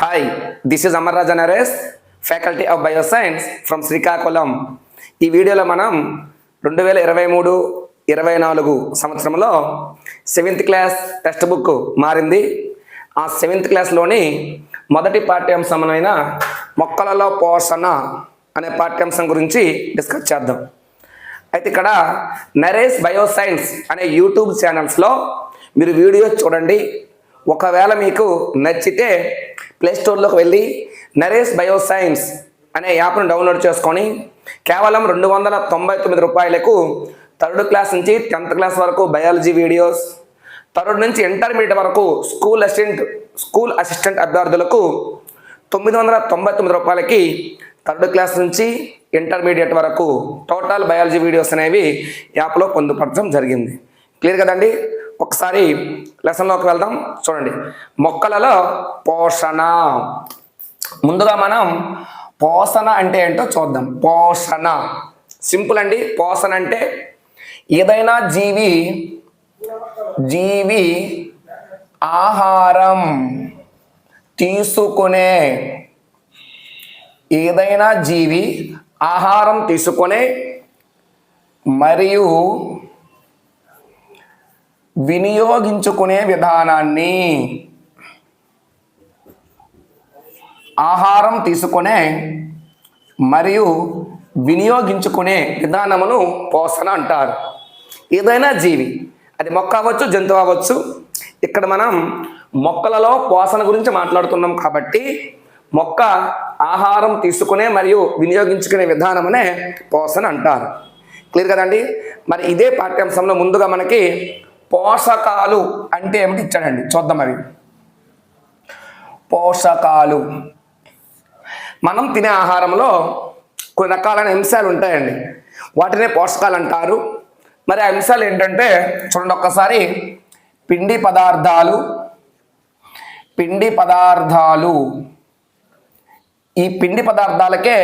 Hi, this is Amara Raja Naresh, faculty of bioscience from Srikakulam. ఈ వీడియోలో మనం 2023-24 సంవత్సరంలో 7th క్లాస్ టెక్స్ట్ బుక్ మారింది. ఆ 7th క్లాస్లోని మొదటి పాఠ్యాంశమైన మొక్కలలో పోషణ అనే పాఠ్యాంశం గురించి డిస్కస్ చేద్దాం. అయితే ఇక్కడ నరేష్ బయోసైన్స్ అనే యూట్యూబ్ ఛానల్స్లో మీరు వీడియోస్ చూడండి. ఒకవేళ మీకు నచ్చితే ప్లేస్టోర్లోకి వెళ్ళి నరేష్ బయోసైన్స్ అనే యాప్ను డౌన్లోడ్ చేసుకొని కేవలం 299 రూపాయలకు 3rd క్లాస్ నుంచి 10th క్లాస్ వరకు బయాలజీ వీడియోస్, 3rd నుంచి ఇంటర్మీడియట్ వరకు స్కూల్ అసిస్టెంట్ అభ్యర్థులకు 999 రూపాయలకి 3rd క్లాస్ నుంచి ఇంటర్మీడియట్ వరకు టోటల్ బయాలజీ వీడియోస్ అనేవి యాప్లో పొందుపరచడం జరిగింది. క్లియర్ కదండి? ఒకసారి లెసన్లోకి వెళ్దాం. చూడండి, మొక్కలలో పోషణ. ముందుగా మనం పోషణ అంటే ఏంటో చూద్దాం. పోషణ సింపుల్ అండి. పోషణ అంటే ఏదైనా జీవి ఆహారం తీసుకునే, ఏదైనా జీవి ఆహారం తీసుకునే మరియు వినియోగించుకునే విధానాన్ని, ఆహారం తీసుకునే మరియు వినియోగించుకునే విధానమును పోషణ అంటారు. ఏదైనా జీవి, అది మొక్క అవ్వచ్చు, జంతువు అవ్వచ్చు. ఇక్కడ మనం మొక్కలలో పోషణ గురించి మాట్లాడుతున్నాం కాబట్టి మొక్క ఆహారం తీసుకునే మరియు వినియోగించుకునే విధానమునే పోషణ అంటారు. క్లియర్ కదండి? మరి ఇదే పాఠ్యాంశంలో ముందుగా మనకి పోషకాలు అంటే ఏమిటి ఇచ్చాడండి, చూద్దాం. అవి పోషకాలు, మనం తినే ఆహారంలో కొన్ని రకాలైన అంశాలు ఉంటాయండి, వాటినే పోషకాలు అంటారు. మరి ఆ అంశాలు ఏంటంటే చూడండి ఒక్కసారి. పిండి పదార్థాలు, ఈ పిండి పదార్థాలకే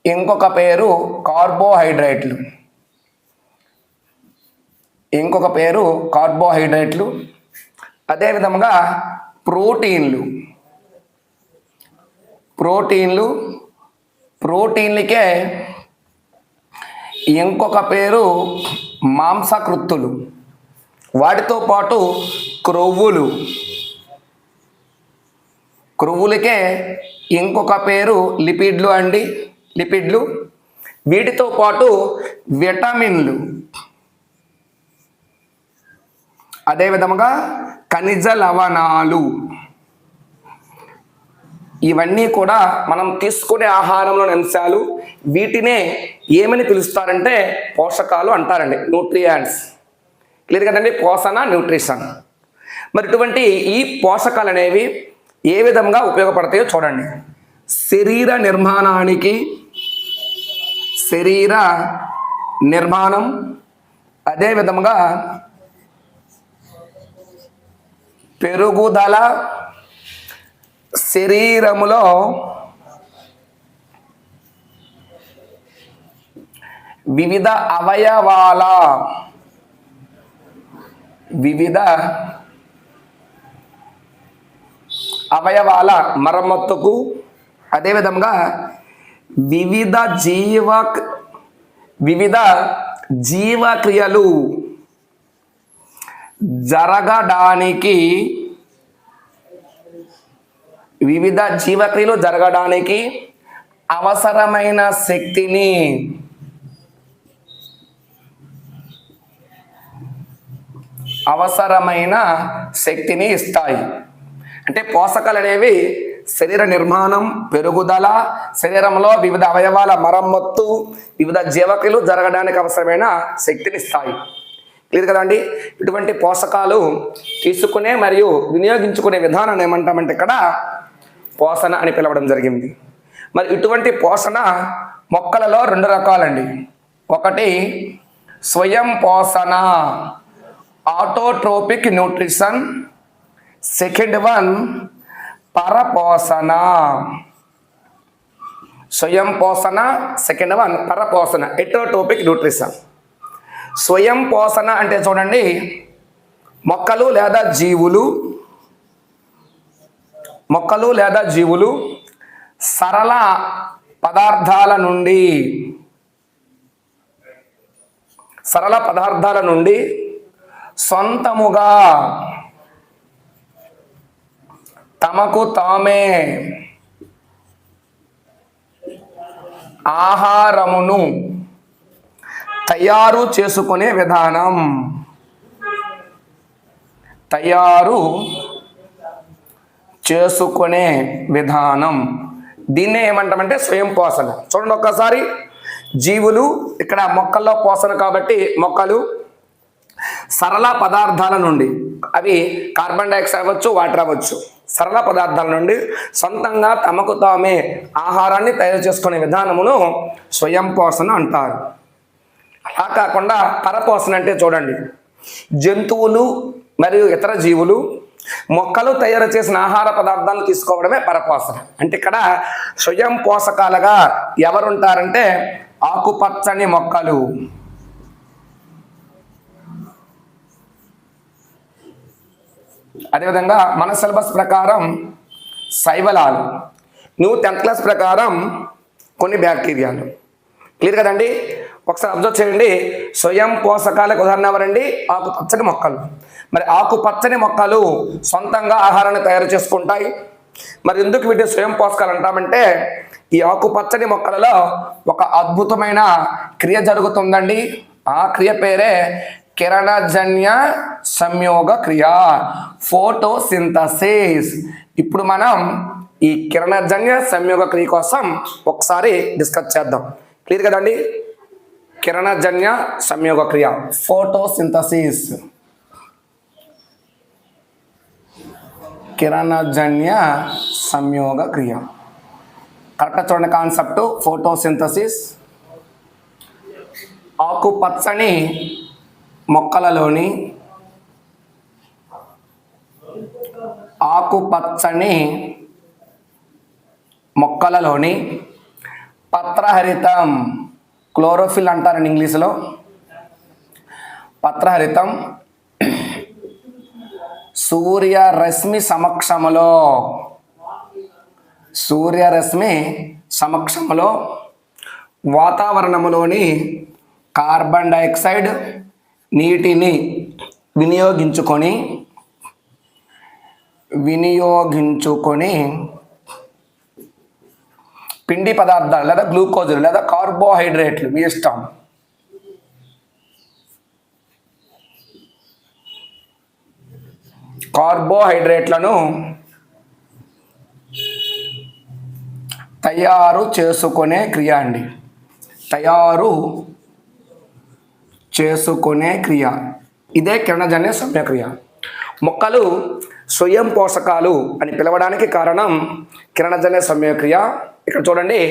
ఇంకొక పేరు కార్బోహైడ్రేట్లు. అదేవిధంగా ప్రోటీన్లకే ఇంకొక పేరు మాంసకృత్తులు. వాటితో పాటు క్రొవ్వులకే ఇంకొక పేరు లిపిడ్లు. వీటితో పాటు విటమిన్లు, అదేవిధంగా ఖనిజ లవణాలు. ఇవన్నీ కూడా మనం తీసుకునే ఆహారంలోని అంశాలు. వీటినే ఏమని పిలుస్తారంటే పోషకాలు అంటారండి, న్యూట్రియంట్స్. క్లియర్ కదండి? పోషణ, న్యూట్రిషన్. మరి ఇటువంటి ఈ పోషకాలు అనేవి ఏ విధంగా ఉపయోగపడతాయో చూడండి. శరీర నిర్మాణం, అదేవిధంగా పెరుగుదల, శరీరములో వివిధ అవయవాల మరమ్మతుకు, అదేవిధంగా వివిధ జీవక్రియలు జరగడానికి అవసరమైన శక్తిని ఇస్తాయి. అంటే పోషకాలు అనేవి శరీర నిర్మాణం, పెరుగుదల, శరీరంలో వివిధ అవయవాల మరమ్మత్తు, వివిధ జీవక్రియలు జరగడానికి అవసరమైన శక్తిని ఇస్తాయి. క్లియర్ కదండి? ఇటువంటి పోషకాలు తీసుకునే మరియు వినియోగించుకునే విధానం ఏమంటామంటే ఇక్కడ పోషణ అని పిలవడం జరిగింది. మరి ఇటువంటి పోషణ మొక్కలలో 2 రకాలండి. ఒకటి స్వయం పోషణ, ఆటోట్రోపిక్ న్యూట్రిషన్. సెకండ్ వన్ పరపోషణ. స్వయం పోషణ, సెకండ్ వన్ పరపోషణ, హెటెరోట్రోపిక్ న్యూట్రిషన్. స్వయం పోషణ అంటే చూడండి, మొక్కలు లేదా జీవులు మొక్కలు లేదా జీవులు సరళ పదార్థాల నుండి సొంతముగా తమకు తామే ఆహారమును తయారు చేసుకునే విధానం దీన్నే ఏమంటామంటే స్వయం పోషణ. చూడండి ఒక్కసారి, జీవులు ఇక్కడ మొక్కల్లో పోషణ కాబట్టి మొక్కలు సరళ పదార్థాల నుండి, అవి కార్బన్ డైఆక్సైడ్ అవ్వచ్చు, వాటర్ అవ్వచ్చు, సరళ పదార్థాల నుండి సొంతంగా తమకు తామే ఆహారాన్ని తయారు చేసుకునే విధానమును స్వయం పోషణ అంటారు. అలా కాకుండా పరపోషణ అంటే చూడండి, జంతువులు మరియు ఇతర జీవులు మొక్కలు తయారు చేసిన ఆహార పదార్థాలను తీసుకోవడమే పరపోషణ. అంటే ఇక్కడ స్వయం పోషకాలుగా ఎవరుంటారంటే ఆకుపచ్చని మొక్కలు, అదేవిధంగా మన సిలబస్ ప్రకారం శైవలాలు, నువ్వు 10th క్లాస్ ప్రకారం కొన్ని బ్యాక్టీరియాలు. క్లియర్ కదండి? ఒకసారి అబ్జర్వ్ చేయండి. స్వయం పోషకాలకు ఉదాహరణ ఎవరండి? ఆకుపచ్చని మొక్కలు. మరి ఆకుపచ్చని మొక్కలు సొంతంగా ఆహారాన్ని తయారు చేసుకుంటాయి. మరి ఎందుకు వీటిని స్వయం పోషకాలు అంటామంటే, ఈ ఆకుపచ్చని మొక్కలలో ఒక అద్భుతమైన క్రియ జరుగుతుందండి. ఆ క్రియ పేరే కిరణజన్య సంయోగ క్రియ, ఫోటోసింథసిస్. ఇప్పుడు మనం ఈ కిరణజన్య సంయోగ క్రియ కోసం ఒకసారి డిస్కస్ చేద్దాం. క్లియర్ కదండి? కిరణజన్య సంయోగ క్రియ, ఫోటోసింథసిస్. కిరణజన్య సంయోగ క్రియ కరెక్ట్గా చూడండి కాన్సెప్ట్. ఫోటోసింథసిస్ ఆకుపచ్చని మొక్కలలోని పత్రహరితం, క్లోరోఫిల్ అంటారండి ఇంగ్లీష్లో, పత్రహరితం సూర్యరశ్మి సమక్షంలో వాతావరణంలోని కార్బన్ డైఆక్సైడ్, నీటిని వినియోగించుకొని పిండి పదార్థాలు లేదా గ్లూకోజులు లేదా కార్బోహైడ్రేట్లు, మీ ఇష్టం, కార్బోహైడ్రేట్లను తయారు చేసుకునే క్రియ అండి. ఇదే కిరణజన్య సంయోగక్రియ. మొక్కలు స్వయం పోషకాలు అని పిలవడానికి కారణం కిరణజన్య సంయోగక్రియ. ఇక్కడ చూడండి,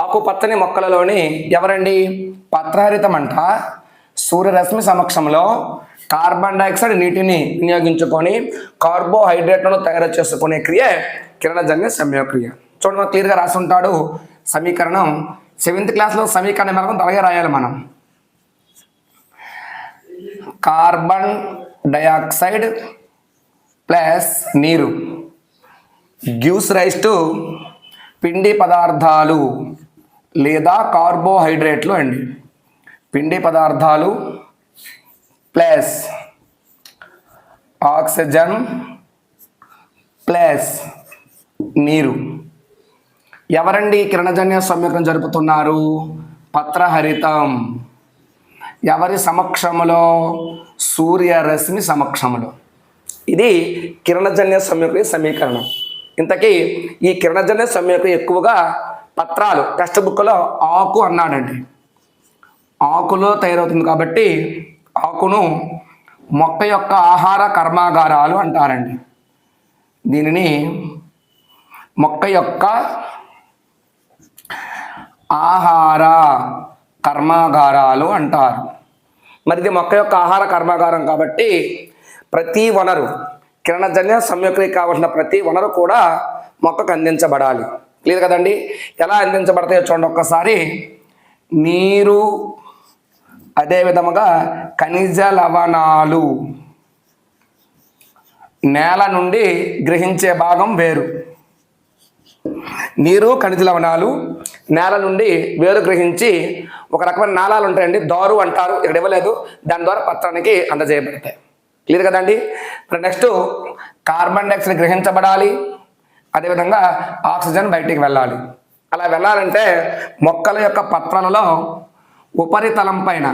ఆకుపచ్చని మొక్కలలోని ఎవరండి? పత్రహరితం అంట సూర్యరశ్మి సమక్షంలో కార్బన్ డైఆక్సైడ్, నీటిని వినియోగించుకొని కార్బోహైడ్రేట్లను తయారు చేసుకునే క్రియ కిరణజన్య సంయోగక్రియ. చూడండి, క్లియర్గా రాసి ఉంటాడు సమీకరణం. 7th క్లాస్లో సమీకరణం మనం అలాగే రాయాలి. మనం కార్బన్ డైఆక్సైడ్ ప్లస్ నీరు గివ్స్ రైస్ టు పిండి పదార్థాలు లేదా కార్బోహైడ్రేట్లు అండి. పిండి పదార్థాలు ప్లస్ ఆక్సిజన్ ప్లస్ నీరు. ఎవరండి కిరణజన్య సంయోగం జరుపుతున్నారు? పత్రహరితం. ఎవరి సమక్షంలో? సూర్యరశ్మి సమక్షంలో. ఇది కిరణజన్య సంయోగ సమీకరణం. ఇంతకీ ఈ కిరణజన్య సంయోగం ఎక్కువగా పత్రాలు, టెక్స్ట్ బుక్లో ఆకు అన్నాడండి. ఆకులో తయారవుతుంది కాబట్టి ఆకును మొక్క యొక్క ఆహార కర్మాగారాలు అంటారండి. దీనిని మొక్క యొక్క ఆహార కర్మాగారాలు అంటారు. మరి ఇది మొక్క యొక్క ఆహార కర్మాగారం కాబట్టి ప్రతి వనరు, కిరణజన్య సంయోగక్రియ కావాల్సిన ప్రతి వనరు కూడా మొక్కకు అందించబడాలి. క్లియర్ కదండి? ఎలా అందించబడతాయో చూడండి ఒక్కసారి. నీరు, అదే విధముగా ఖనిజ లవణాలు, నేల నుండి గ్రహించే భాగం వేరు. నీరు ఖనిజ లవణాలు నేల నుండి వేరు గ్రహించి ఒక రకమైన నాళాలు ఉంటాయండి, దారు అంటారు, ఇక్కడ ఇవ్వలేదు, దాని ద్వారా పత్రానికి అందజేయబడతాయి. క్లియర్ కదండి. నెక్స్ట్ కార్బన్ డైఆక్సైడ్ గ్రహించబడాలి, అదేవిధంగా ఆక్సిజన్ బయటికి వెళ్ళాలి. అలా వెళ్ళాలంటే మొక్కల యొక్క పత్రాలలో ఉపరితలం పైన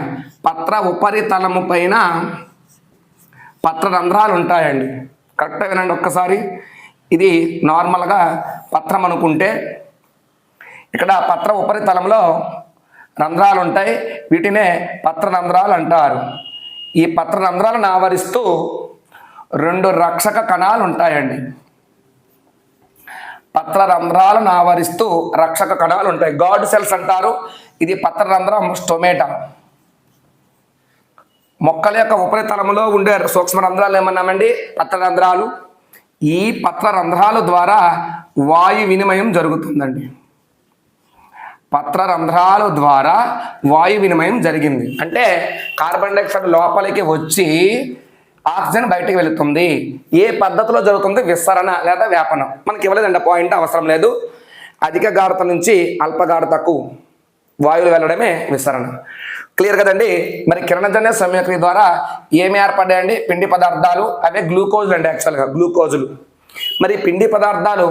పత్ర ఉపరితలము పైన పత్ర రంధ్రాలు ఉంటాయండి. కరెక్ట్గా వినండి ఒక్కసారి. ఇది నార్మల్గా పత్రం అనుకుంటే ఇక్కడ పత్ర ఉపరితలంలో రంధ్రాలు ఉంటాయి, వీటినే పత్ర రంధ్రాలు అంటారు. ఈ పత్ర రంధ్రాలను ఆవరిస్తూ 2 రక్షక కణాలు ఉంటాయండి. పత్ర రంధ్రాలను ఆవరిస్తూ రక్షక కణాలు ఉంటాయి, గార్డ్ సెల్స్ అంటారు. ఇది పత్ర రంధ్రం స్టొమేటా. మొక్కల యొక్క ఉపరితలంలో ఉండే సూక్ష్మ రంధ్రాలు ఏమన్నామండి? పత్ర రంధ్రాలు. ఈ పత్ర రంధ్రాల ద్వారా వాయు వినిమయం జరుగుతుందండి. పత్ర రంధ్రాల ద్వారా వాయు వినిమయం జరిగింది అంటే కార్బన్ డైఆక్సైడ్ లోపలికి వచ్చి ఆక్సిజన్ బయటికి వెళుతుంది. ఏ పద్ధతిలో జరుగుతుంది? విస్తరణ లేదా వ్యాపనం. మనకి ఇవ్వలేదండి, పాయింట్ అవసరం లేదు. అధిక గాఢత నుంచి అల్ప గాఢతకు వాయువులు వెళ్ళడమే విస్తరణ. క్లియర్ కదండి. మరి కిరణజన్య సంయోక్రియ ద్వారా ఏమి ఏర్పడ్డాయండి? పిండి పదార్థాలు, అవే గ్లూకోజులు అండి, యాక్చువల్గా గ్లూకోజులు. మరి పిండి పదార్థాలు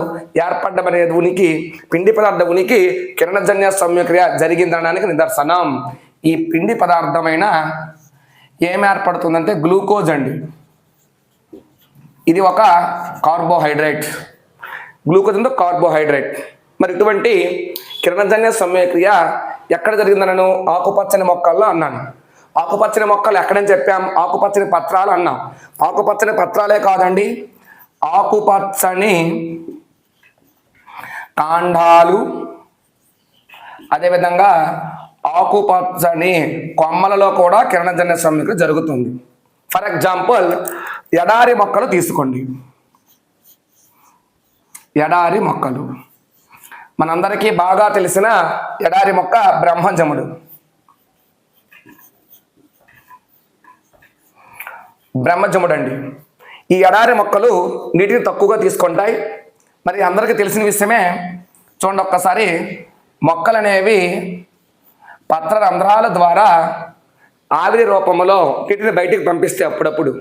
ఏర్పడ్డమనేది ఉనికి, పిండి పదార్థ ఉనికి కిరణజన్య సంయోక్రియ జరిగిందనడానికి నిదర్శనం. ఈ పిండి పదార్థమైన ఏం ఏర్పడుతుందంటే గ్లూకోజ్ అండి. ఇది ఒక కార్బోహైడ్రేట్. గ్లూకోజ్ అంటే కార్బోహైడ్రేట్. మరి ఇటువంటి కిరణజన్య సంయోక్రియ ఎక్కడ జరిగిందనను? ఆకుపచ్చని మొక్కల్లో అన్నాను. ఆకుపచ్చని మొక్కలు ఎక్కడని చెప్పాం? ఆకుపచ్చని పత్రాలు అన్నాం. ఆకుపచ్చని పత్రాలే కాదండి, ఆకుపచ్చని కాండాలు, అదేవిధంగా ఆకుపచ్చని కొమ్మలలో కూడా కిరణజన్య సంయోక్రియ జరుగుతుంది. ఫర్ ఎగ్జాంపుల్ ఎడారి మొక్కలు తీసుకోండి. ఎడారి మొక్కలు మనందరికీ బాగా తెలిసిన ఎడారి మొక్క బ్రహ్మజముడు. బ్రహ్మజముడు అండి. ఈ ఎడారి మొక్కలు నీటిని తక్కువగా తీసుకుంటాయి. మరి అందరికీ తెలిసిన విషయమే. చూడండి ఒక్కసారి, మొక్కలు అనేవి పత్ర రంధ్రాల ద్వారా ఆవిరి రూపంలో నీటిని బయటికి పంపిస్తే అప్పుడప్పుడు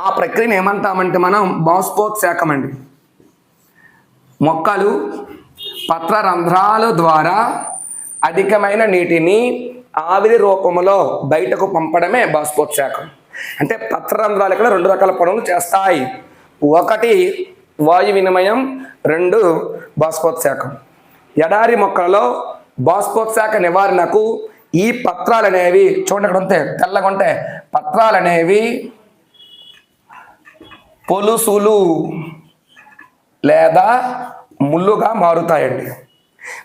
ఆ ప్రక్రియను ఏమంటామంటే మనం బాష్పోత్సేకం అండి. మొక్కలు పత్ర రంధ్రాల ద్వారా అధికమైన నీటిని ఆవిరి రూపంలో బయటకు పంపడమే బాష్పోత్సేకం. అంటే పత్ర రంధ్రాలు ఇక్కడ 2 రకాల పనులు చేస్తాయి. 1 వాయు వినిమయం, 2 బాష్పోత్సేకం. ఎడారి మొక్కలలో బాష్పోత్సేక నివారణకు ఈ పత్రాలు అనేవి చూడండి, ఇక్కడ ఉంటే తెల్లగా ఉంటే పత్రాలు అనేవి పొలుసులు లేదా ముళ్ళుగా మారుతాయండి.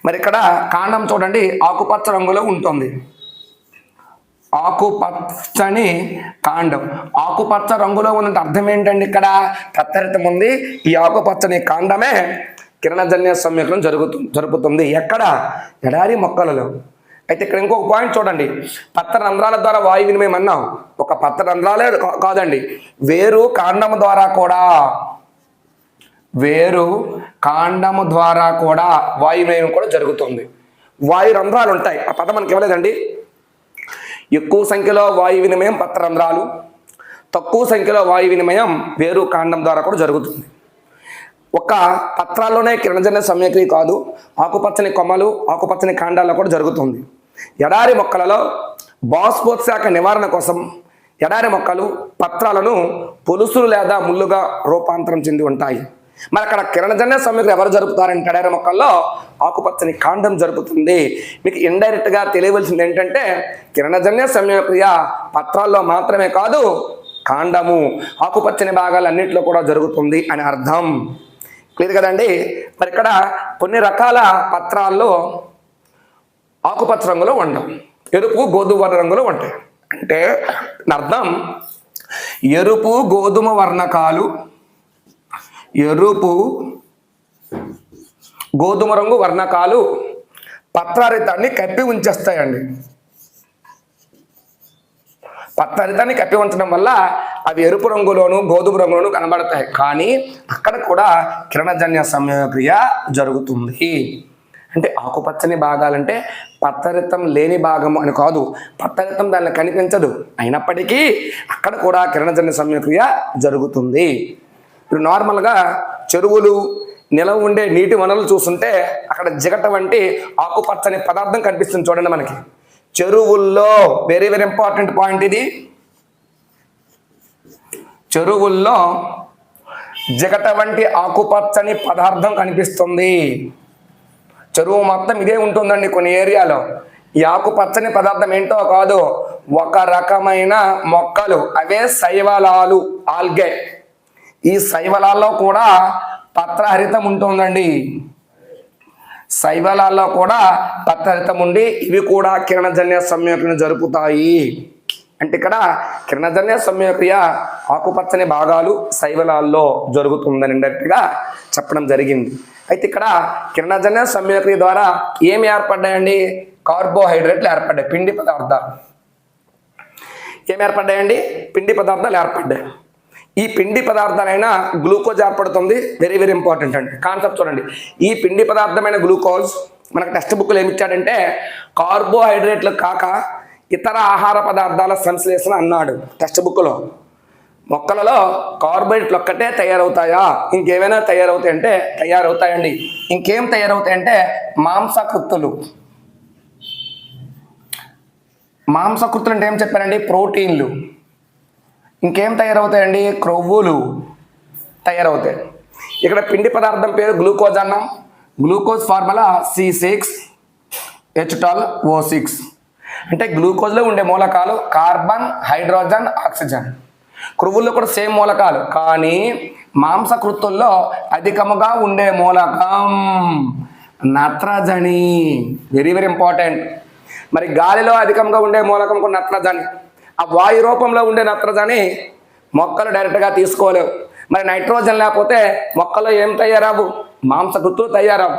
మరి ఇక్కడ కాండం చూడండి ఆకుపచ్చ రంగులో ఉంటుంది. ఆకుపచ్చని కాండం ఆకుపచ్చ రంగులో ఉన్నంత అర్థం ఏంటండి? ఇక్కడ తత్తరితం ఉంది. ఈ ఆకుపచ్చని కాండమే కిరణజన్య సంయోగం జరుపుతుంది. ఎక్కడ? ఎడారి మొక్కలలో. అయితే ఇక్కడ ఇంకొక పాయింట్ చూడండి, పత్ర రంధ్రాల ద్వారా వాయు వినిమయం అన్నాం. ఒక పత్ర రంధ్రాలే కాదండి, వేరు కాండము ద్వారా కూడా, వేరు కాండము ద్వారా కూడా వాయు వినిమయం కూడా జరుగుతుంది. వాయు రంధ్రాలు ఉంటాయి, ఆ పదం మనకి ఇవ్వలేదండి. ఎక్కువ సంఖ్యలో వాయు వినిమయం పత్ర రంధ్రాలు, తక్కువ సంఖ్యలో వాయు వినిమయం వేరు కాండం ద్వారా కూడా జరుగుతుంది. ఒక పత్రాల్లోనే కిరణజన్య సంయోక్రియ కాదు, ఆకుపచ్చని కొమ్మలు, ఆకుపచ్చని కాండాల్లో కూడా జరుగుతుంది. ఎడారి మొక్కలలో బాష్పోత్సేక నివారణ కోసం ఎడారి మొక్కలు పత్రాలను పొలుసులు లేదా ముళ్ళుగా రూపాంతరం చెంది ఉంటాయి. మరి అక్కడ కిరణజన్య సంయోక్రియ ఎవరు జరుపుతారంటే ఎడారి మొక్కల్లో ఆకుపచ్చని కాండం జరుపుతుంది. మీకు ఇండైరెక్ట్గా తెలియవలసింది ఏంటంటే కిరణజన్య సంయోక్రియ పత్రాల్లో మాత్రమే కాదు, కాండము ఆకుపచ్చని భాగాలన్నింటిలో కూడా జరుగుతుంది అని అర్థం. క్లియర్ కదండి. మరి ఇక్కడ కొన్ని రకాల పత్రాల్లో ఆకుపచ్చ రంగులో ఉండవు, ఎరుపు గోధుమ వర్ణ రంగులో ఉంటాయి. అంటే అర్థం ఎరుపు గోధుమ వర్ణకాలు, ఎరుపు గోధుమ రంగు వర్ణకాలు పత్రారితాన్ని కప్పి ఉంచేస్తాయండి. పత్రహరితాన్ని కప్పి ఉంచడం వల్ల అవి ఎరుపు రంగులోను గోధుమ రంగులోను కనబడతాయి. కానీ అక్కడ కూడా కిరణజన్య సంయోగక్రియ జరుగుతుంది. అంటే ఆకుపచ్చని భాగాలంటే పత్రహరితం లేని భాగము అని కాదు, పత్రహరితం దానిలో కనిపించదు, అయినప్పటికీ అక్కడ కూడా కిరణజన్య సంయోగక్రియ జరుగుతుంది. ఇప్పుడు నార్మల్గా చెరువులు నిలవ ఉండే నీటి వనరులు చూస్తుంటే అక్కడ జిగట వంటి ఆకుపచ్చని పదార్థం కనిపిస్తుంది చూడండి మనకి. చెరువుల్లో వెరీ వెరీ ఇంపార్టెంట్ పాయింట్ ఇది. చెరువుల్లో జిగట వంటి ఆకుపచ్చని పదార్థం కనిపిస్తుంది. చెరువు మొత్తం ఇదే ఉంటుందండి. కొన్ని ఏరియాలో ఈ ఆకుపచ్చని పదార్థం ఏంటో కాదు, ఒక రకమైన మొక్కలు, అవే శైవలాలు, ఆల్గే. ఈ శైవలాల్లో కూడా పత్రహరితం ఉంటుందండి. శైవలాల్లో కూడా పత్రహరితం ఉండి ఇవి కూడా కిరణజన్య సంయోగక్రియను జరుపుతాయి. అంటే ఇక్కడ కిరణజన్య సంయోగక్రియ ఆకుపచ్చని భాగాలు శైవలాల్లో జరుగుతుందని డైరెక్ట్గా చెప్పడం జరిగింది. అయితే ఇక్కడ కిరణజన్య సంయోగక్రియ ద్వారా ఏమి ఏర్పడ్డాయండి? కార్బోహైడ్రేట్లు ఏర్పడ్డాయి, పిండి పదార్థాలు. ఏమి ఏర్పడ్డాయండి? పిండి పదార్థాలు ఏర్పడ్డాయి. ఈ పిండి పదార్థాలైనా గ్లూకోజ్ ఏర్పడుతుంది. వెరీ వెరీ ఇంపార్టెంట్ అండి కాన్సెప్ట్ చూడండి. ఈ పిండి పదార్థమైన గ్లూకోజ్ మనకు టెక్స్ట్ బుక్లో ఏమి ఇచ్చాడంటే కార్బోహైడ్రేట్లు కాక ఇతర ఆహార పదార్థాల సంశ్లేషణ అన్నాడు టెక్స్ట్ బుక్లో. మొక్కలలో కార్బోహైడ్రేట్లు ఒక్కటే తయారవుతాయా, ఇంకేమైనా తయారవుతాయంటే తయారవుతాయండి. ఇంకేం తయారవుతాయంటే మాంసకృత్తులు. మాంసకృత్తులు అంటే ఏం చెప్పారండి? ప్రోటీన్లు. ఇంకేం తయారవుతాయండి? క్రొవ్వులు తయారవుతాయి. ఇక్కడ పిండి పదార్థం పేరు గ్లూకోజ్ అన్నాం. Glucose formula C6H12O6. అంటే గ్లూకోజ్లో ఉండే మూలకాలు కార్బన్, హైడ్రోజన్, ఆక్సిజన్. క్రొవ్వుల్లో కూడా సేమ్ మూలకాలు, కానీ మాంసకృత్తుల్లో అధికముగా ఉండే మూలకం నత్రజని. Very very important. మరి గాలిలో అధికంగా ఉండే మూలకం కూడా నత్రజని. ఆ వాయు రూపంలో ఉండే నత్రజని మొక్కలు డైరెక్ట్గా తీసుకోలేవు. మరి నైట్రోజన్ లేకపోతే మొక్కలో ఏం తయారావు? మాంసకృత్తులు తయారావు.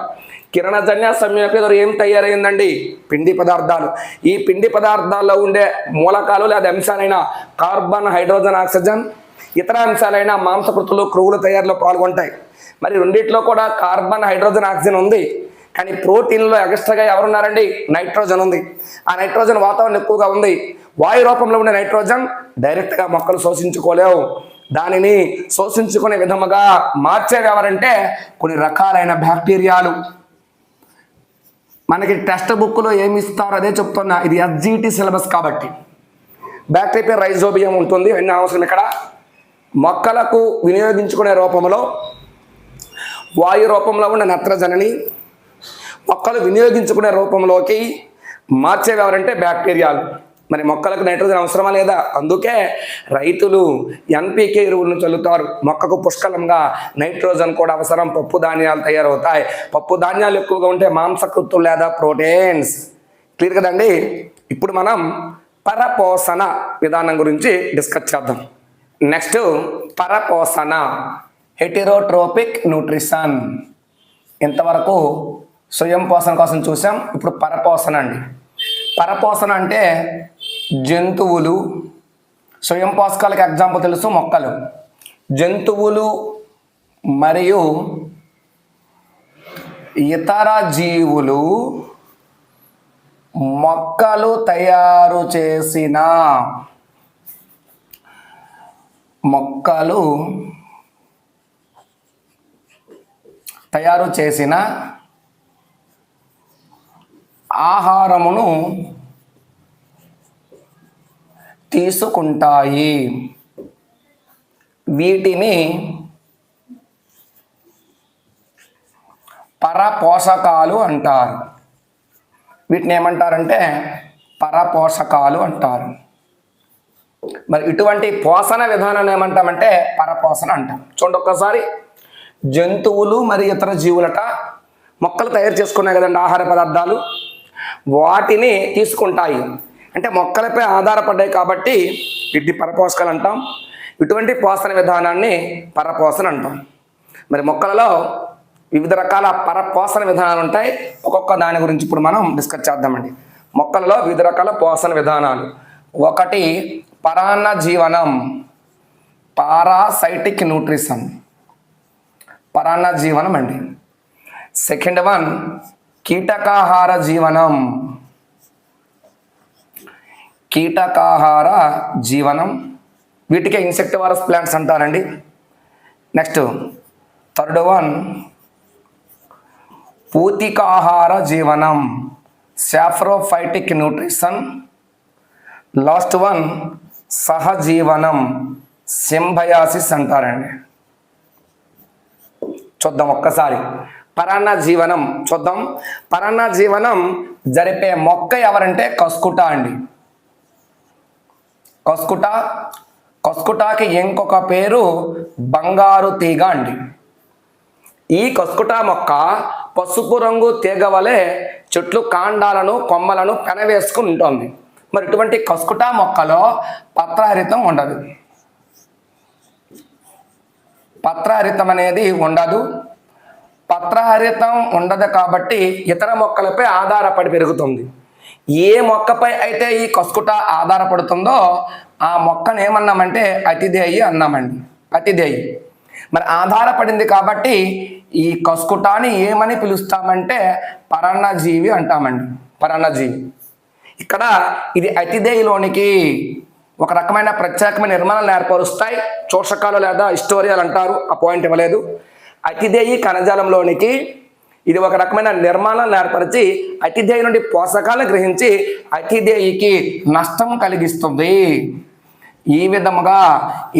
కిరణజన్య సంయోగక్రియ ద్వారా ఏం తయారైందండి? పిండి పదార్థాలు. ఈ పిండి పదార్థాల్లో ఉండే మూలకాలు లేదా అంశాలైన కార్బన్, హైడ్రోజన్, ఆక్సిజన్, ఇతర అంశాలైన మాంసకృతులు, క్రొవ్వుల తయారీలో పాల్గొంటాయి. మరి రెండిట్లో కూడా కార్బన్, హైడ్రోజన్, ఆక్సిజన్ ఉంది. కానీ ప్రోటీన్లో ఎక్స్ట్రాగా ఎవరున్నారండి? నైట్రోజన్ ఉంది. ఆ నైట్రోజన్ వాతావరణం ఎక్కువగా ఉంది. వాయు రూపంలో ఉండే నైట్రోజన్ డైరెక్ట్గా మొక్కలు శోషించుకోలేవు. దానిని శోషించుకునే విధముగా మార్చేవి ఎవరంటే కొన్ని రకాలైన బ్యాక్టీరియాలు. మనకి టెక్స్ట్ బుక్లో ఏమి ఇస్తారో అదే చెప్తున్నా. ఇది SGT సిలబస్ కాబట్టి. బ్యాక్టీరియా పేరు రైజోబియం ఉంటుంది, అన్నీ అవసరం. ఇక్కడ మొక్కలకు వినియోగించుకునే రూపంలో వాయు రూపంలో ఉన్న నత్రజనిని మొక్కలు వినియోగించుకునే రూపంలోకి మార్చేవి ఎవరంటే బ్యాక్టీరియాలు. మరి మొక్కలకు నైట్రోజన్ అవసరమా లేదా? అందుకే రైతులు NPK ఎరువులను చల్లుతారు. మొక్కకు పుష్కలంగా నైట్రోజన్ కూడా అవసరం. పప్పు ధాన్యాలు తయారవుతాయి. పప్పు ధాన్యాలు ఎక్కువగా ఉంటే మాంసకృత్తులు లేదా ప్రోటీన్స్. క్లియర్ కదండి? ఇప్పుడు మనం పరపోషణ విధానం గురించి డిస్కస్ చేద్దాం. నెక్స్ట్ పరపోషణ, హెటెరోట్రోపిక్ న్యూట్రిషన్. ఇంతవరకు స్వయం పోషణ కోసం చూసాం. ఇప్పుడు పరపోషణ అండి. పరపోషణ అంటే జంతువులు, స్వయం పోషకాలకు ఎగ్జాంపుల్ తెలుసు మొక్కలు. జంతువులు మరియు ఇతర జీవులు మొక్కలు తయారు చేసిన ఆహారమును తీసుకుంటాయి. వీటిని పరపోషకాలు అంటారు. వీటిని ఏమంటారంటే పరపోషకాలు అంటారు. మరి ఇటువంటి పోషణ విధానాన్ని ఏమంటామంటే పరపోషణ అంటాం. చూడండి ఒక్కసారి. జంతువులు మరియు ఇతర జీవులట మొక్కలు తయారు చేసుకున్నాయి కదండి ఆహార పదార్థాలు, వాటిని తీసుకుంటాయి. అంటే మొక్కలపై ఆధారపడ్డాయి కాబట్టి వీటిని పరపోషకాలు అంటాం. ఇటువంటి పోషణ విధానాన్ని పరపోషణ అంటాం. మరి మొక్కలలో వివిధ రకాల పరపోషణ విధానాలు ఉంటాయి. ఒక్కొక్క దాని గురించి ఇప్పుడు మనం డిస్కస్ చేద్దామండి. మొక్కలలో వివిధ రకాల పోషణ విధానాలు. ఒకటి పరాన్న జీవనం, పారాసైటిక్ న్యూట్రిషన్, పరాన్న జీవనం అండి. సెకండ్ వన్ కీటకాహార జీవనం, కీటకాహార జీవనం, వీటికే ఇన్సెక్టివరస్ ప్లాంట్స్ అంటారండి. నెక్స్ట్ థర్డ్ వన్ పూతికాహార జీవనం, సాఫ్రోఫైటిక్ న్యూట్రిషన్. లాస్ట్ వన్ సహజీవనం, సింబయాసిస్ అంటారండి. చూద్దాం ఒక్కసారి. పరాన్న జీవనం చూద్దాం. పరాన్న జీవనం జరిపే మొక్క ఎవరంటే కస్కుట అండి. కస్కుట, కస్కుటాకి ఇంకొక పేరు బంగారు తీగ అండి. ఈ కస్కుట మొక్క పసుపు రంగు తీగ వలె చెట్లు కాండాలను కొమ్మలను పెనవేసుకుని ఉంటుంది. మరి ఇటువంటి కస్కుట మొక్కలో పత్రహరితం ఉండదు. పత్రహరితం అనేది ఉండదు. పత్రహరితం ఉండదు కాబట్టి ఇతర మొక్కలపై ఆధారపడి పెరుగుతుంది. ఏ మొక్కపై అయితే ఈ కస్కుట ఆధారపడుతుందో ఆ మొక్కను ఏమన్నామంటే అతిథేయి అన్నామండి. అతిథేయి. మరి ఆధారపడింది కాబట్టి ఈ కస్కుటాని ఏమని పిలుస్తామంటే పరాన్నజీవి అంటామండి. పరాన్నజీవి. ఇక్కడ ఇది అతిథేయిలోనికి ఒక రకమైన ప్రత్యేకమైన నిర్మాణాలు ఏర్పరుస్తాయి. శోషకాలు లేదా హిస్టోరియాలు అంటారు, ఆ పాయింట్ ఇవ్వలేదు. అతిథేయి కణజాలంలోనికి ఇది ఒక రకమైన నిర్మాణాలను ఏర్పరిచి అతిథేయి నుండి పోషకాలను గ్రహించి అతిథేయికి నష్టం కలిగిస్తుంది. ఈ విధముగా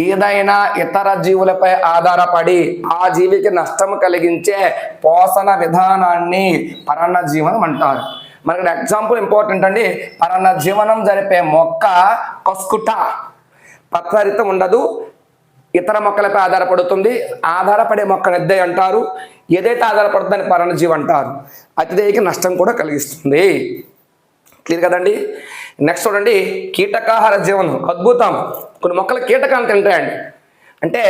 ఏదైనా ఇతర జీవులపై ఆధారపడి ఆ జీవికి నష్టం కలిగించే పోషణ విధానాన్ని పరాన్న జీవనం అంటారు. మనకి ఎగ్జాంపుల్ ఇంపార్టెంట్ అండి. పరాన్న జీవనం జరిపే మొక్క కస్కుట, పత్రహరితం ఉండదు, ఇతర మొక్కలపై ఆధారపడుతుంది. ఆధారపడే మొక్కను అతిథేయి అంటారు. ఏదైతే ఆధారపడుతుందని పరాన్నజీవి అంటారు. అతిథేయికి నష్టం కూడా కలిగిస్తుంది. క్లియర్ కదండి. నెక్స్ట్ చూడండి, కీటకాహార జీవనం. అద్భుతం. కొన్ని మొక్కలు కీటకాలను తింటాయండి. అంటే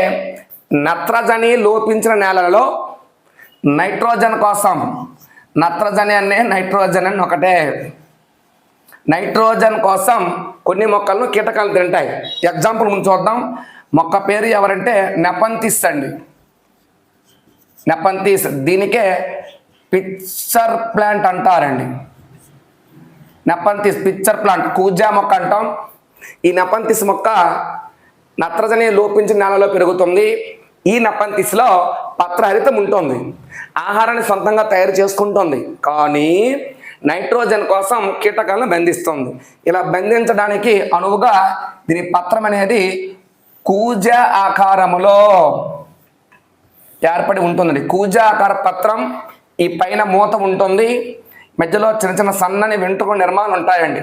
నత్రజని లోపించిన నేలలలో నైట్రోజన్ కోసం, నత్రజని అనే నైట్రోజన్ అని ఒకటే, నైట్రోజన్ కోసం కొన్ని మొక్కలను కీటకాలు తింటాయి. ఎగ్జాంపుల్ ముందు చూద్దాం. మొక్క పేరు ఎవరంటే నెపంతిస్ అండి. నెపంతిస్. దీనికే పిక్చర్ ప్లాంట్ అంటారండి. నెపంతిస్ పిక్చర్ ప్లాంట్, కూజా మొక్క అంటాం. ఈ నెపంతిస్ మొక్క నత్రజని లోపించిన నేలలో పెరుగుతుంది. ఈ నెపంతిస్లో పత్రహరితం ఉంటుంది. ఆహారాన్ని సొంతంగా తయారు చేసుకుంటుంది. కానీ నైట్రోజన్ కోసం కీటకాలను బంధిస్తుంది. ఇలా బంధించడానికి అనువుగా దీని పత్రం అనేది కూజ ఆకారములో ఏర్పడి ఉంటుందండి. కూజ ఆకార పత్రం. ఈ పైన మూత ఉంటుంది. మధ్యలో చిన్న చిన్న సన్నని వెంట్రుకల నిర్మాణాలు ఉంటాయండి.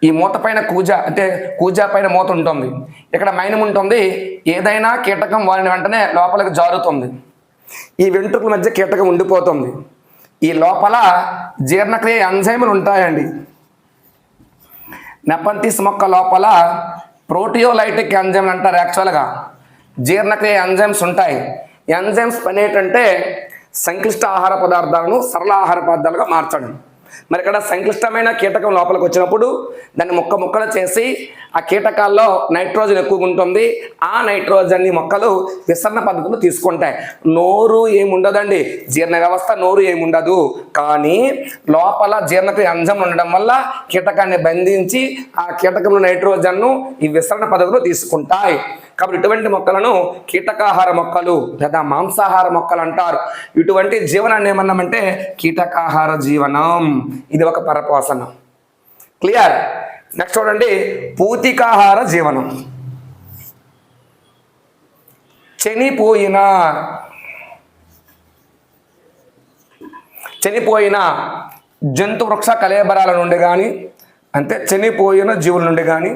ఈ మూత పైన కూజ అంటే కూజా పైన మూత ఉంటుంది. ఇక్కడ మైనం ఉంటుంది. ఏదైనా కీటకం వారిని వెంటనే లోపలికి జారుతుంది. ఈ వెంట్రుకల మధ్య కీటకం ఉండిపోతుంది. ఈ లోపల జీర్ణక్రియ ఎంజైములు ఉంటాయండి. నెపంతిస్ మొక్క లోపల ప్రోటియోలైటిక్ ఎంజైమ్లు అంటారు. యాక్చువల్గా జీర్ణక్రియ ఎంజైమ్స్ ఉంటాయి. ఎంజైమ్స్ పని ఏంటంటే సంక్లిష్ట ఆహార పదార్థాలను సరళ ఆహార పదార్థాలుగా మార్చడం. మరి ఇక్కడ సంక్లిష్టమైన కీటకం లోపలికి వచ్చినప్పుడు దాన్ని ముక్కలు చేసి ఆ కీటకాల్లో నైట్రోజన్ ఎక్కువగా ఉంటుంది. ఆ నైట్రోజన్ని మొక్కలు విసరణ పద్ధతులు తీసుకుంటాయి. నోరు ఏముండదండి, జీర్ణ వ్యవస్థ నోరు ఏముండదు. కానీ లోపల జీర్ణక్రియ ఎంజైమ్ ఉండడం వల్ల కీటకాన్ని బంధించి ఆ కీటకంలో నైట్రోజన్ను ఈ విసరణ పద్ధతులు తీసుకుంటాయి. కాబట్టి ఇటువంటి మొక్కలను కీటకాహార మొక్కలు లేదా మాంసాహార మొక్కలు అంటారు. ఇటువంటి జీవనాన్ని ఏమన్నామంటే కీటకాహార జీవనం. ఇది ఒక పరపోషణం. క్లియర్. నెక్స్ట్ చూడండి, పూతికాహార జీవనం. చనిపోయిన జంతు వృక్ష కళేబరాల నుండి కానీ, అంటే చనిపోయిన జీవుల నుండి కానీ,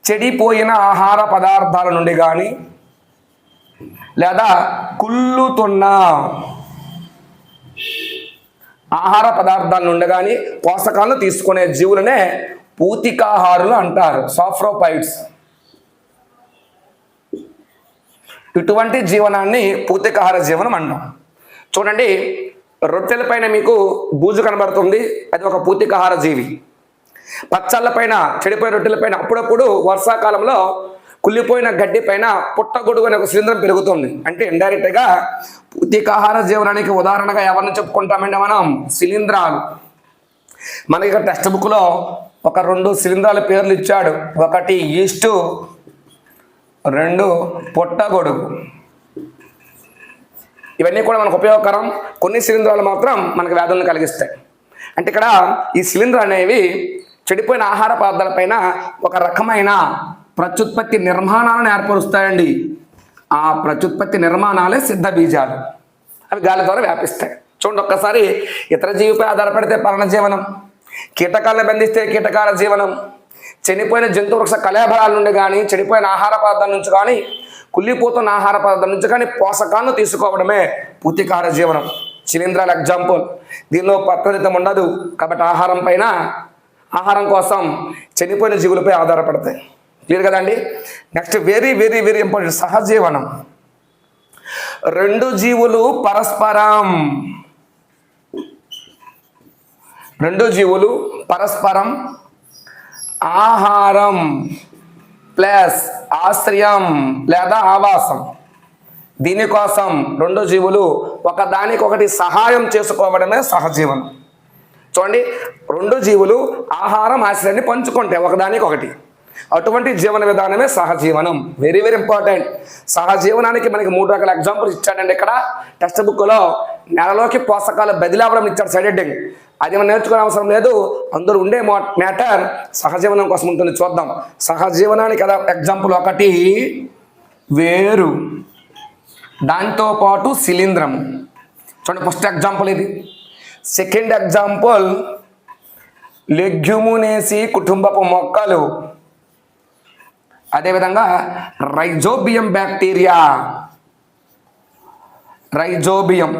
చెడిపోయిన ఆహార పదార్థాల నుండి కానీ, లేదా కుళ్ళుతున్న ఆహార పదార్థాల నుండి కానీ పోషకాలను తీసుకునే జీవులనే పూతికాహారులు అంటారు. సాఫ్రోపైడ్స్. ఇటువంటి జీవనాన్ని పూతికాహార జీవనం అంటాం. చూడండి, రొట్టెల పైన మీకు బూజు కనబడుతుంది. అది ఒక పూతికాహార జీవి. పచ్చళ్ళ పైన, చెడిపోయిన రొట్టెల పైన, అప్పుడప్పుడు వర్షాకాలంలో కుళ్ళిపోయిన గడ్డి పైన పుట్టగొడుగు అనే ఒక శిలీంధ్రం పెరుగుతుంది. అంటే ఇండైరెక్ట్గా పూర్తికాహార జీవనానికి ఉదాహరణగా ఎవరిని చెప్పుకుంటామంటే మనం శిలీంధ్రాలు. మనకి ఇక్కడ టెక్స్ట్ బుక్లో ఒక 2 శిలీంధ్రాల పేర్లు ఇచ్చాడు. ఒకటి ఈస్టు, 2 పుట్టగొడుగు. ఇవన్నీ కూడా మనకు ఉపయోగకరం. కొన్ని శిలీంధ్రాలు మాత్రం మనకు వ్యాధులను కలిగిస్తాయి. అంటే ఇక్కడ ఈ శిలీంధ్రాలు అనేవి చెడిపోయిన ఆహార పదార్థాలపైన ఒక రకమైన ప్రత్యుత్పత్తి నిర్మాణాలను ఏర్పరుస్తాయండి. ఆ ప్రత్యుత్పత్తి నిర్మాణాలే సిద్ధ బీజాలు. అవి గాలి ద్వారా వ్యాపిస్తాయి. చూడండి ఒక్కసారి, ఇతర జీవిపై ఆధారపడితే పర్ణజీవనం, కీటకాలను బంధిస్తే కీటకాల జీవనం, చనిపోయిన జంతు వృక్ష కళాభరాల నుండి కానీ, చెడిపోయిన ఆహార పదార్థాల నుంచి కానీ, కుళ్ళిపోతున్న ఆహార పదార్థాల నుంచి కానీ పోషకాలను తీసుకోవడమే పూర్తికాహార జీవనం. శిలీంధ్రాల ఎగ్జాంపుల్. దీనిలో పత్రహితం ఉండదు కాబట్టి ఆహారం కోసం చనిపోయిన జీవులపై ఆధారపడతాయి. క్లియర్ కదండి. Next very very very important, సహజీవనం. 2 జీవులు పరస్పరం ఆహారం ప్లస్ ఆశ్రయం లేదా ఆవాసం, దీనికోసం 2 జీవులు ఒకదానికొకటి సహాయం చేసుకోవడమే సహజీవనం. చూడండి, 2 జీవులు ఆహారం ఆశ్రయాన్ని పంచుకుంటాయి ఒకదానికొకటి. అటువంటి జీవన విధానమే సహజీవనం. Very very important. సహజీవనానికి మనకి 3 రకాల ఎగ్జాంపుల్స్ ఇచ్చాడండి ఇక్కడ టెక్స్ట్ బుక్లో. నెలలోకి పోషకాలు బదిలీ అవ్వడం ఇచ్చాడు, సైడ్ హెడ్డింగ్. అది మనం నేర్చుకునే అవసరం లేదు. అందులో ఉండే మ్యాటర్ సహజీవనం కోసం ఉంటుంది. చూద్దాం. సహజీవనానికి ఎగ్జాంపుల్ 1 వేరు, దాంతోపాటు శిలీంధ్రము. చూడండి, ఫస్ట్ ఎగ్జాంపుల్ ఇది. సెకండ్ ఎగ్జాంపుల్ లెగ్యూమినేసి కుటుంబపు మొక్కలు, అదేవిధంగా rhizobium bacteria, rhizobium.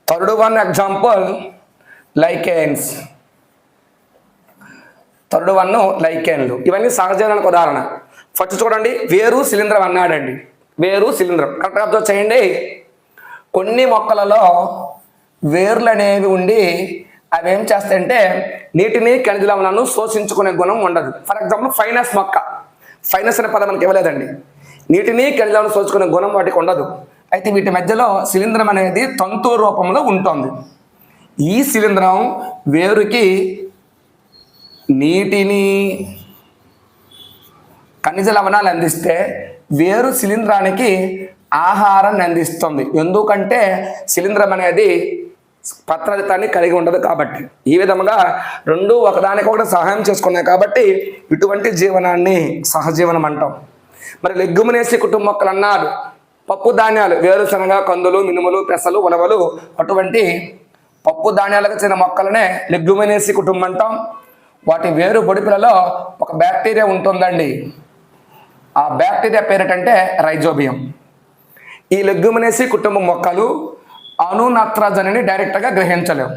Third one example lichens. Third one లైకెన్లు. ఇవన్నీ సహజీవనానికి ఉదాహరణ. ఫస్ట్ చూడండి, వేరు శిలీంధ్రం అన్నాడండి. వేరు శిలీంధ్రం కరెక్ట్గా అబ్జర్వ్ చేయండి. కొన్ని మొక్కలలో వేర్లు అనేవి ఉండి అవి ఏం చేస్తాయంటే నీటిని ఖనిజ లవణాలను శోషించుకునే గుణం ఉండదు. ఫర్ ఎగ్జాంపుల్ ఫైనస్ మొక్క. ఫైనస్ అనే పదం మనకి ఇవ్వలేదండి. నీటిని ఖనిజ లవణాలను శోషించుకునే గుణం వాటికి ఉండదు. అయితే వీటి మధ్యలో శిలీంధ్రం అనేది తంతు రూపంలో ఉంటుంది. ఈ శిలీంధ్రం వేరుకి నీటిని ఖనిజ లవణాలు అందిస్తే వేరు శిలీంధ్రానికి ఆహారాన్ని అందిస్తుంది. ఎందుకంటే శిలీంధ్రం అనేది పత్రహితాన్ని కలిగి ఉండదు కాబట్టి. ఈ విధముగా 2 ఒకదానికొకటి సహాయం చేసుకున్నాయి కాబట్టి ఇటువంటి జీవనాన్ని సహజీవనం అంటాం. మరి లెగ్యూమినేసి కుటుంబ మొక్కలు అన్నాడు. పప్పు ధాన్యాలు, వేరుశనగ, కందులు, మినుములు, పెసలు, ఉలవలు, అటువంటి పప్పు ధాన్యాలకు చెందిన మొక్కలనే లెగ్యూమినేసి కుటుంబం అంటాం. వాటి వేరు బొడిపిలలో ఒక బ్యాక్టీరియా ఉంటుందండి. ఆ బ్యాక్టీరియా పేరేటంటే రైజోబియం. ఈ లెగ్యూమినేసి కుటుంబ మొక్కలు అణు నత్రజనిని డైరెక్ట్గా గ్రహించలేవు.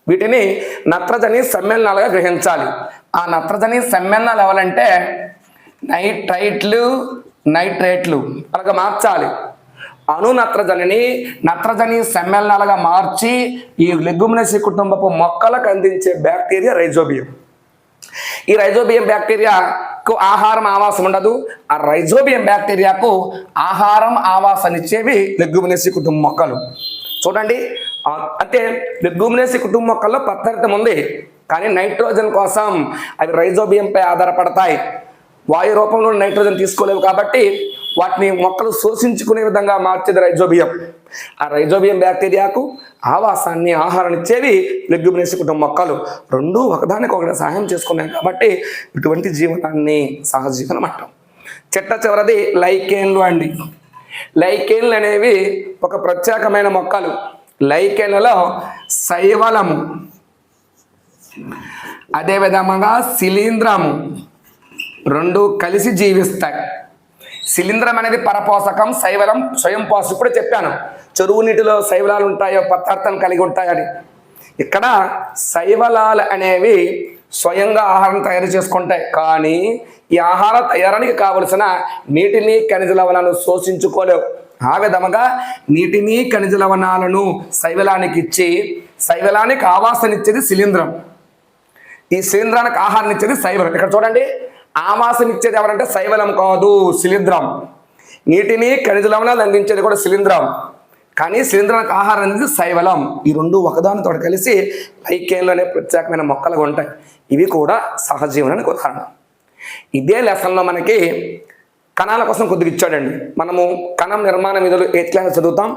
వీటిని నత్రజని సమ్మేళనాలుగా గ్రహించాలి. ఆ నత్రజని సమ్మేళనాలు ఎవరంటే నైట్రేట్లు అలాగా మార్చాలి. అణు నత్రజని సమ్మేళనాలుగా మార్చి ఈ లెగ్యూమినేసి కుటుంబపు మొక్కలకు అందించే బ్యాక్టీరియా రైజోబియం. ఈ రైజోబియం బ్యాక్టీరియాకు ఆహారం ఆవాసం ఉండదు. ఆ రైజోబియం బ్యాక్టీరియాకు ఆహారం ఆవాసాన్నిచ్చేవి లెగ్యూమినేసి కుటుంబ మొక్కలు. చూడండి, అంటే లెగ్యూమినేసి కుటుంబ మొక్కల్లో పత్రహితం ఉంది, కానీ నైట్రోజన్ కోసం అవి రైజోబియంపై ఆధారపడతాయి. వాయు రూపంలో నైట్రోజన్ తీసుకోలేవు కాబట్టి వాటిని మొక్కలు శోషించుకునే విధంగా మార్చేది రైజోబియం. ఆ రైజోబియం బ్యాక్టీరియాకు ఆవాసాన్ని ఆహారాన్ని ఇచ్చేవి లెగ్యూమినేసి కుటుంబ మొక్కలు. 2 ఒకదానికొకటి సహాయం చేసుకున్నాయి కాబట్టి ఇటువంటి జీవనాన్ని సహజీవనం అంటాం. చివరిది లైకెన్లు అండి. లైకెన్లు అనేవి ఒక ప్రత్యేకమైన మొక్కలు. లైకెన్లలో శైవలము, అదేవిధంగా శిలీంధ్రము 2 కలిసి జీవిస్తాయి. శిలీంధ్రం అనేది పరపోషకం, శైవలం స్వయం పోషకం. ఇప్పుడు చెప్పాను చెరువు నీటిలో శైవలాలు ఉంటాయో పదార్థాలు కలిగి ఉంటాయని. ఇక్కడ శైవలాలు అనేవి స్వయంగా ఆహారం తయారు చేసుకుంటాయి, కానీ ఈ ఆహార తయారానికి కావలసిన నీటిని ఖనిజ లవణాలను శోషించుకోలేవు. ఆ విధముగా నీటిని ఖనిజ లవణాలను శైవలానికి ఇచ్చి శైవలానికి ఆవాసాన్నిచ్చేది శిలీంధ్రం. ఈ శిలీంధ్రానికి ఆహారం ఇచ్చేది శైవలం. ఇక్కడ చూడండి, ఆవాసం ఇచ్చేది ఎవరంటే శైవలం కాదు, శిలీంధ్రం. నీటిని ఖనిజ లవణాలు అందించేది కూడా శిలీంధ్రం, కానీ శిలీంధ్రానికి ఆహారం అనేది శైవలం. ఈ రెండు ఒకదానితో కలిసి లైకేన్లోనే ప్రత్యేకమైన మొక్కలుగా ఉంటాయి. ఇవి కూడా సహజీవనానికి ఉదాహరణ. ఇదే లెసన్లో మనకి కణాల కోసం కొద్దిగా ఇచ్చాడండి. మనము కణం నిర్మాణ విధులు 8th క్లాస్ చదువుతాం.